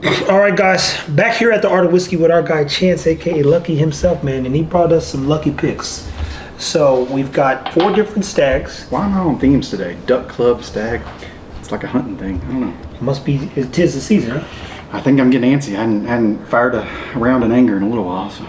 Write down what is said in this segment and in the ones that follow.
All right, guys, back here at the Art of Whiskey with our guy Chance, aka Lucky himself, man, and he brought us some lucky picks. So we've got 4 different stags. Why am I on themes today? Duck Club, Stag. It's like a hunting thing. I don't know. It must be, it is the season, huh? I think I'm getting antsy. I hadn't fired a round in anger in a little while. So.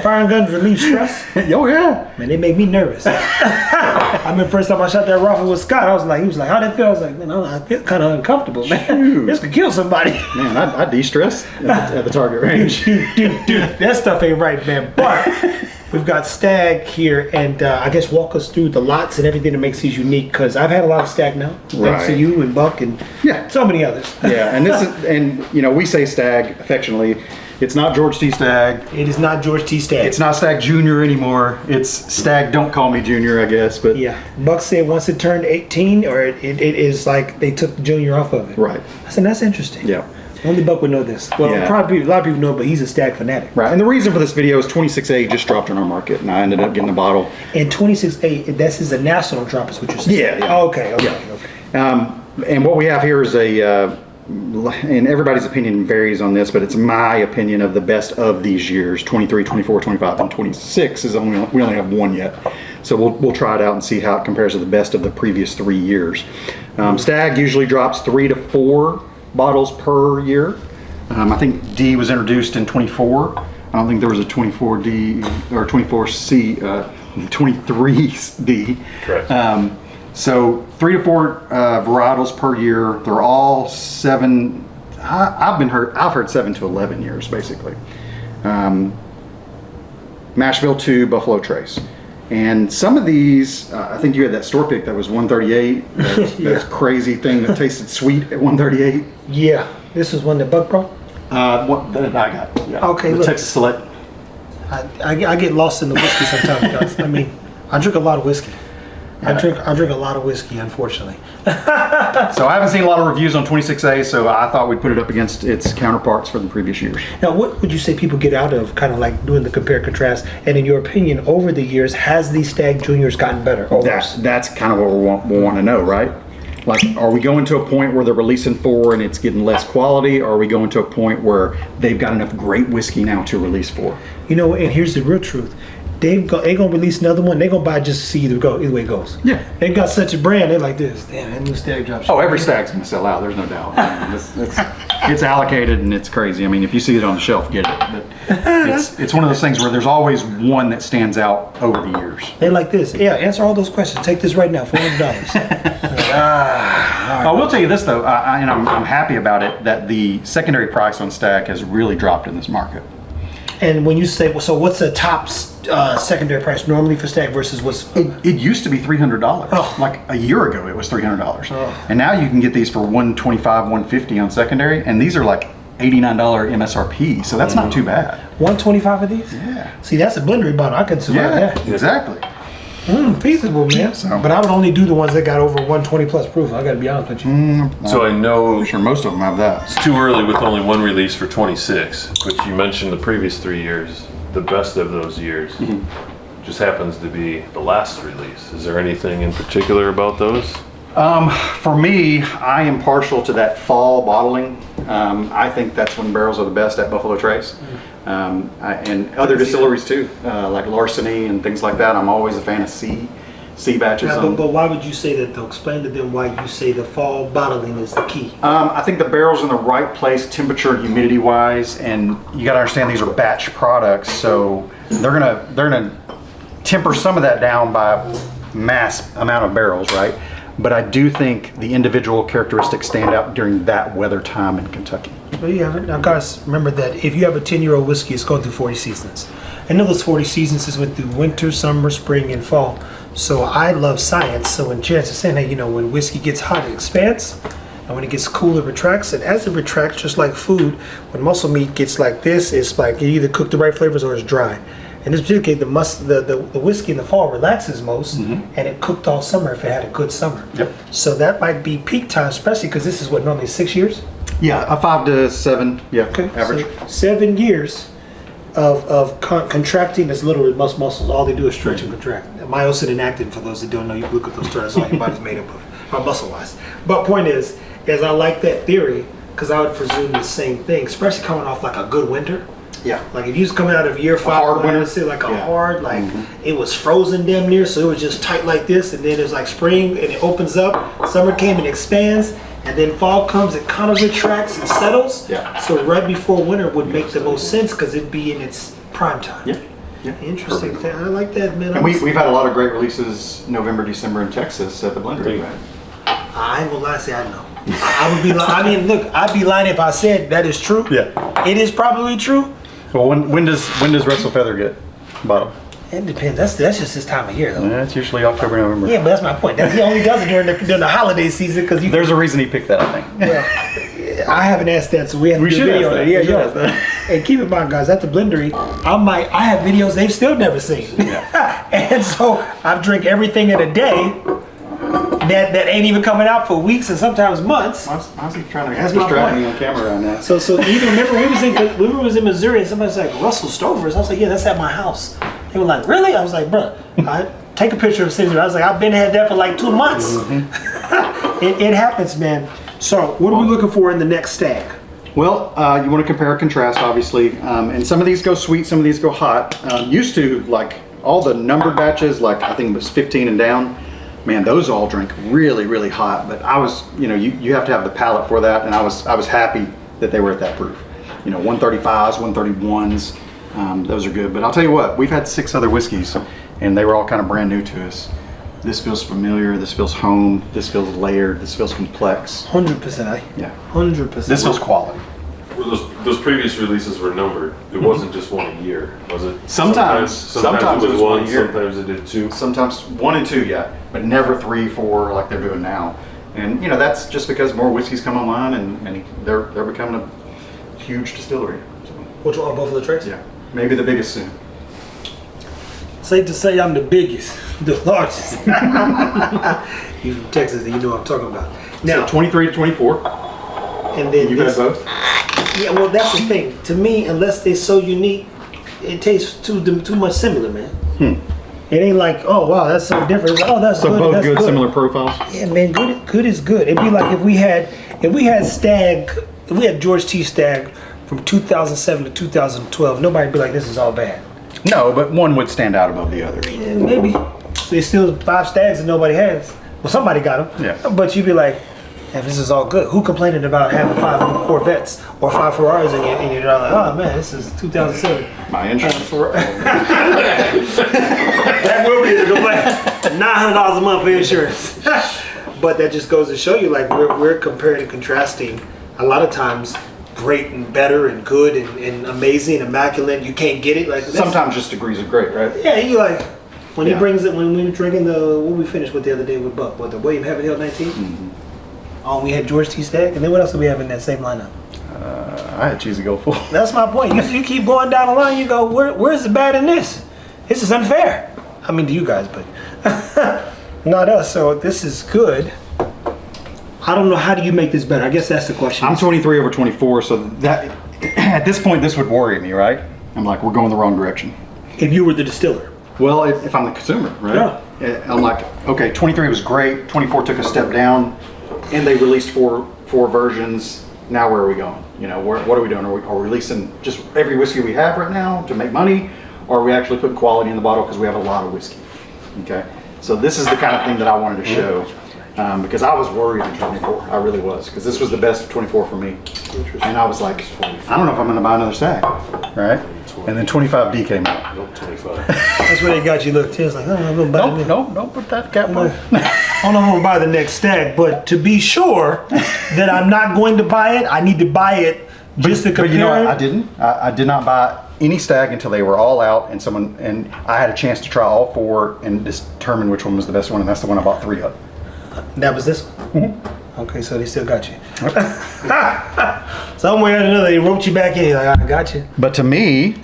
Firing guns relieve stress? Oh, yeah. Man, they make me nervous. I remember first time I shot that rifle with Scott, he was like, how'd it feel? I was like, man, I feel kind of uncomfortable, man. Shoot. This could kill somebody. Man, I de-stress at the target range. dude, that stuff ain't right, man. But we've got Stag here, and I guess walk us through the lots and everything that makes these unique, because I've had a lot of Stag now. Thanks to you and Buck and so many others. Yeah, and we say Stag affectionately. It's not George T. Stagg. It is not George T. Stagg. It's not Stagg Jr. anymore. It's Stagg, don't call me Jr., I guess. But yeah, Buck said once it turned 18, or it is like they took the Junior off of it. Right. I said, that's interesting. Yeah. Only Buck would know this. Well, probably a lot of people know, but he's a Stagg fanatic. Right, and the reason for this video is 26A just dropped on our market, and I ended up getting a bottle. And 26A, this is a national drop, is what you're saying? Yeah. Oh, okay. And what we have here is and everybody's opinion varies on this, but it's my opinion of the best of these years, 23, 24, 25, and 26 we only have one yet. So we'll try it out and see how it compares to the best of the previous 3 years. Stagg usually drops 3 to 4 bottles per year. I think D was introduced in 24. I don't think there was a 24D or 24C, 23D. Correct. So 3 to 4 varietals per year. They're all 7. I've heard 7 to 11 years basically. Mash Bill 2, Buffalo Trace. And some of these, I think you had that store pick that was 138. That crazy thing that tasted sweet at 138. Yeah, this is one that Buck brought? What that I got. Yeah. Okay, the look. Texas Select. I get lost in the whiskey sometimes, guys. I mean, I drink a lot of whiskey. I drink a lot of whiskey, unfortunately. So I haven't seen a lot of reviews on 26A, so I thought we'd put it up against its counterparts for the previous years. Now, what would you say people get out of kind of like doing the compare contrast? And in your opinion, over the years, has these Stagg Juniors gotten better or worse? That's kind of what we want to know, right? Like, are we going to a point where they're releasing 4 and it's getting less quality, or are we going to a point where they've got enough great whiskey now to release 4? You know, and here's the real truth. They gonna release another one. They gonna buy just to see either way it goes. Yeah, they got such a brand. They're like this. Damn, that new Stagg drops. Oh, every Stagg's gonna sell out. There's no doubt. I mean, it's allocated and it's crazy. I mean, if you see it on the shelf, get it. But it's one of those things where there's always one that stands out over the years. They like this. Yeah, answer all those questions. Take this right now, $400. I will tell you this though, and I'm happy about it, that the secondary price on Stagg has really dropped in this market. And when you say, well, so what's the top secondary price normally for Stagg versus what's... It used to be $300. Oh. Like a year ago, it was $300. Oh. And now you can get these for $125, $150 on secondary, and these are like $89 MSRP, so that's not too bad. $125 of these? Yeah. See, that's a blendery bottle. I could survive that. Exactly. Feasible, man. So, but I would only do the ones that got over 120 plus proof. I got to be honest with you. So I know I'm sure most of them have that. it's too early with only one release for 26, but you mentioned the previous 3 years. The best of those years just happens to be the last release. Is there anything in particular about those? For me, I am partial to that fall bottling. I think that's when barrels are the best at Buffalo Trace. And other distilleries too, like Larceny and things like that. I'm always a fan of C batches. Yeah, but why would you say that though? Explain to them why you say the fall bottling is the key. I think the barrel's in the right place, temperature, humidity wise, and you got to understand these are batch products, so they're gonna temper some of that down by mass amount of barrels, right? But I do think the individual characteristics stand out during that weather time in Kentucky. Well, you have it. Now, guys, remember that if you have a 10-year-old whiskey, it's going through 40 seasons. And of those 40 seasons, it went through winter, summer, spring, and fall. So I love science. So when Chance is saying, hey, you know, when whiskey gets hot, it expands. And when it gets cool, it retracts. And as it retracts, just like food, when muscle meat gets like this, it's like you either cook the right flavors or it's dry. In this particular case, the whiskey in the fall relaxes most, and it cooked all summer if it had a good summer. Yep. So that might be peak time, especially because this is what, normally 6 years? Yeah, a 5 to 7, average. So 7 years of contracting is literally muscles. All they do is stretch and contract. Myosin and actin, for those that don't know, you can look at those terms, all your body's made up of, muscle-wise. But point is I like that theory because I would presume the same thing, especially coming off like a good winter. Yeah. Like if you was coming out of year 5, hard winter. say like a Yeah. hard, like it was frozen damn near, so it was just tight like this, and then it was like spring and it opens up, summer came and expands, and then fall comes, it kind of retracts and settles. Yeah. So right before winter would make the most sense because it'd be in its prime time. Yeah. Yeah. Interesting. I like that, man. And we've had a lot of great releases November, December in Texas at the Blendery, right? I ain't gonna lie, say I know. I would be lying. I mean, look, I'd be lying if I said that is true. Yeah. It is probably true. Well, when does Wrestle Feather get bottom? It depends. That's just this time of year, though. Yeah, it's usually October, November. Yeah, but that's my point. He only does it during the holiday season because There's a reason he picked that, I think. Well, I haven't asked that, so we have to do a video on it. Yeah, We should yeah. ask that. And keep in mind, guys, at the Blendery, I have videos they've still never seen. Yeah. And so I drink everything in a day that ain't even coming out for weeks and sometimes months. How's he trying to That's my distract point. me on camera on that? So even remember we was in Missouri and somebody's like, Russell Stover's. I was like, yeah, that's at my house. They were like, really? I was like, bruh, I take a picture of Caesar. I was like, I've been had that for like 2 months. It happens, man. So what are we looking for in the next stag? Well, you want to compare and contrast, obviously, and some of these go sweet, some of these go hot. Used to, like, all the numbered batches, like I think it was 15 and down, man, those all drink really, really hot. But I was, you have to have the palate for that, and I was happy that they were at that proof. 135s, 131s, those are good. But I'll tell you what, we've had 6 other whiskeys, and they were all kind of brand new to us. This feels familiar, this feels home, this feels layered, this feels complex. 100%. Yeah. 100%. This feels quality. Well, those previous releases were numbered. It wasn't just one a year, was it? Sometimes it was one one. a year. Sometimes it did 2. Sometimes 1 and 2, yeah, but never 3, 4 like they're doing now. And that's just because more whiskeys come online and they're becoming a huge distillery. So, Which one? Both of the trays? yeah, maybe the biggest soon. Safe to say I'm the biggest, the largest. You from Texas, and you know what I'm talking about. Now, So 23 to 24. and then You've had this, both. yeah, well, that's the thing. To me, unless they're so unique, it tastes too much similar, man. It ain't like, oh wow, that's so different. Oh, that's So good. both that's good, similar profiles. Yeah, man, good is good. It'd be like if we had Stagg, if we had George T. Stagg from 2007 to 2012, nobody'd be like, this is all bad. No, but one would stand out above the others. Yeah, maybe. There's still 5 Staggs that nobody has. Well, somebody got them. Yeah. But you'd be like, yeah, this is all good. Who complaining about having 5 Corvettes or 5 Ferraris and you're like, oh man, this is 2007. My insurance. That will be the complaint. $900 a month for insurance. But that just goes to show you, like, we're comparing and contrasting a lot of times great and better and good and amazing, immaculate. You can't get it. Like Sometimes just degrees of great, right? yeah, you like when he Yeah. brings it when we were drinking what we finished with the other day with Buck, the William Haverhill 19. Oh, we had George T. Stagg, and then what else do we have in that same lineup? I had cheesy go full. That's my point. You keep going down the line, you go, where's the bad in this? This is unfair. I mean to you guys, but not us. So this is good. I don't know, how do you make this better? I guess that's the question. I'm 23 over 24, so that at this point this would worry me, right? I'm like, we're going the wrong direction. If you were the distiller. Well, if I'm the consumer, right? I'm like, okay, 23 was great, 24 took a step down, and they released four versions. Now where are we going? What are we doing? Are we releasing just every whiskey we have right now to make money, or are we actually putting quality in the bottle because we have a lot of whiskey? Okay, so this is the kind of thing that I wanted to show. Because I was worried in 24, I really was, because this was the best of 24 for me. And I was like, I don't know if I'm going to buy another Stagg, right? And then 25D came out. Nope, 25. That's where they got you look. It's like, I'm gonna buy the Don't put that cap on. I don't know if I'm gonna buy the next Stagg, but to be sure that I'm not going to buy it, I need to buy it just to compare. But you know what? it. I didn't. I did not buy any Stagg until they were all out, and I had a chance to try all 4 and determine which one was the best one, and that's the one I bought 3 of. That was this one? Okay, so they still got you. Some way or another, they roped you back in. Like, I got you. But to me,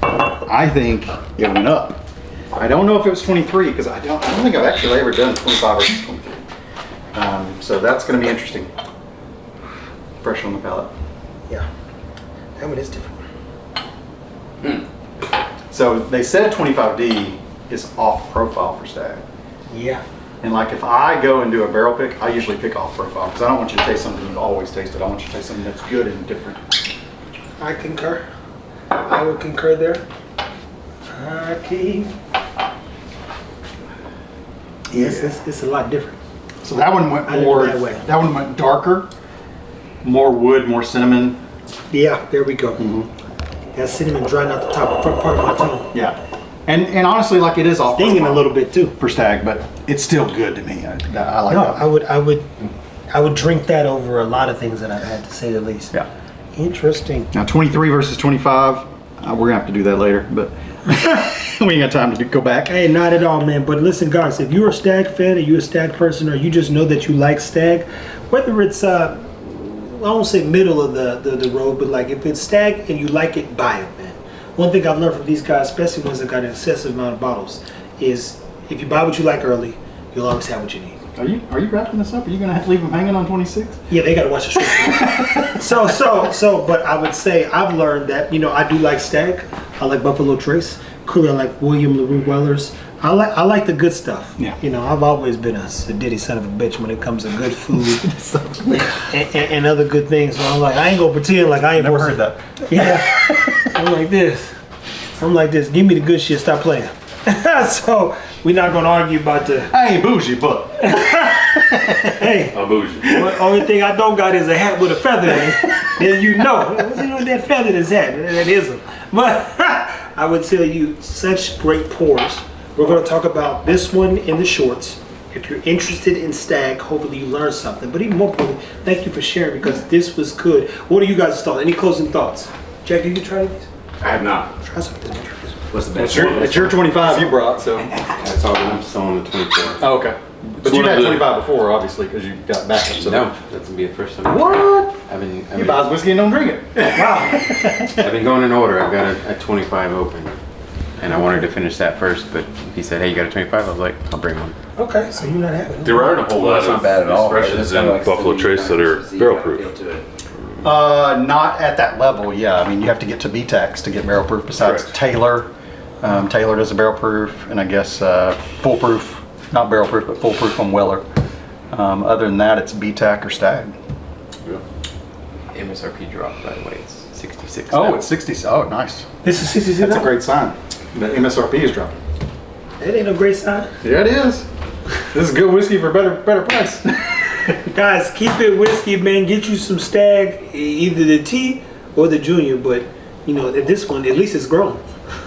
I think it went up. I don't know if it was 23 because I don't think I've actually ever done 25 versus 23. So that's going to be interesting. Fresh on the palate. Yeah. That one is different. So they said 25D is off profile for Stagg. Yeah. And like if I go and do a barrel pick, I usually pick off profile because I don't want you to taste something you've always tasted. I want you to taste something that's good and different. I concur. I would concur there. Okay. Yes, it's a lot different. So that one went I did it more. that way. That one went darker, more wood, more cinnamon. Yeah, there we go. That cinnamon drying out the top front part of my tongue. Yeah, and honestly, like it is off Stinging a little bit too. for Stagg, but it's still good to me. I like No, that. I would drink that over a lot of things that I've had, to say the least. Yeah. Interesting. Now 23 versus 25, we're gonna have to do that later, but we ain't got time to go back. Hey, not at all, man. But listen, guys, if you're a Stagg fan, or you're a Stagg person, or you just know that you like Stagg, whether it's I won't say middle of the road, but like if it's Stagg and you like it, buy it, man. One thing I've learned from these guys, especially ones that got an excessive amount of bottles, is if you buy what you like early, you'll always have what you need. Are you wrapping this up? Are you gonna leave them hanging on 26? Yeah, they gotta watch the show. so, but I would say I've learned that, I do like Stagg. I like Buffalo Trace. Clearly, I like William LaRue Wellers. I like the good stuff. Yeah. I've always been a sadiddy son of a bitch when it comes to good food and other good things. So I'm like, I ain't gonna pretend like I ain't Never supposed heard to- that. Yeah. I'm like this. Give me the good shit. Stop playing. So we're not gonna argue about the. I ain't bougie, but Hey. I'm bougie. The only thing I don't got is a hat with a feather in it. Then you know. What's with that feather in his hat? That isn't. But I would tell you, such great pours. We're going to talk about this one in the shorts. If you're interested in Stagg, hopefully you learned something. But even more importantly, thank you for sharing because this was good. What are you guys' thoughts? Any closing thoughts? Jack, you can try these? I have not. Try something. What's the best? it's your 25 you brought, so. That's all. I'm still on the 24. Oh, okay. But you've one had of the- 25 before, obviously, because you got backup. So. No, that's gonna be the first time. What? I've been You buy whiskey and don't drink it. Wow. I've been going in order. I've got a 25 open, and I wanted to finish that first, but he said, "Hey, you got a 25?" I was like, "I'll bring one." Okay, so you're not having it. There aren't a whole lot That's not bad at of all. expressions in Buffalo Trace that are barrel proof. Not at that level, yeah. I mean, you have to get to BTAX to get barrel proof besides Correct. Taylor. Taylor does a barrel proof, and I guess foolproof, not barrel proof, but foolproof on Weller. Other than that, it's BTAC or Stagg. MSRP dropped, by the way. It's 66. Oh, now. it's 60. Oh, nice. This is 66. That's a great sign. The MSRP is dropping. That ain't no great sign. Yeah, it is. This is good whiskey for better price. Guys, keep it whiskey, man. Get you some Stagg, either the T or the Junior. But this one, at least it's grown.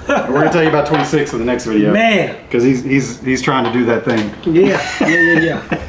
We're gonna tell you about 26 in the next video. Man. Because he's trying to do that thing. Yeah.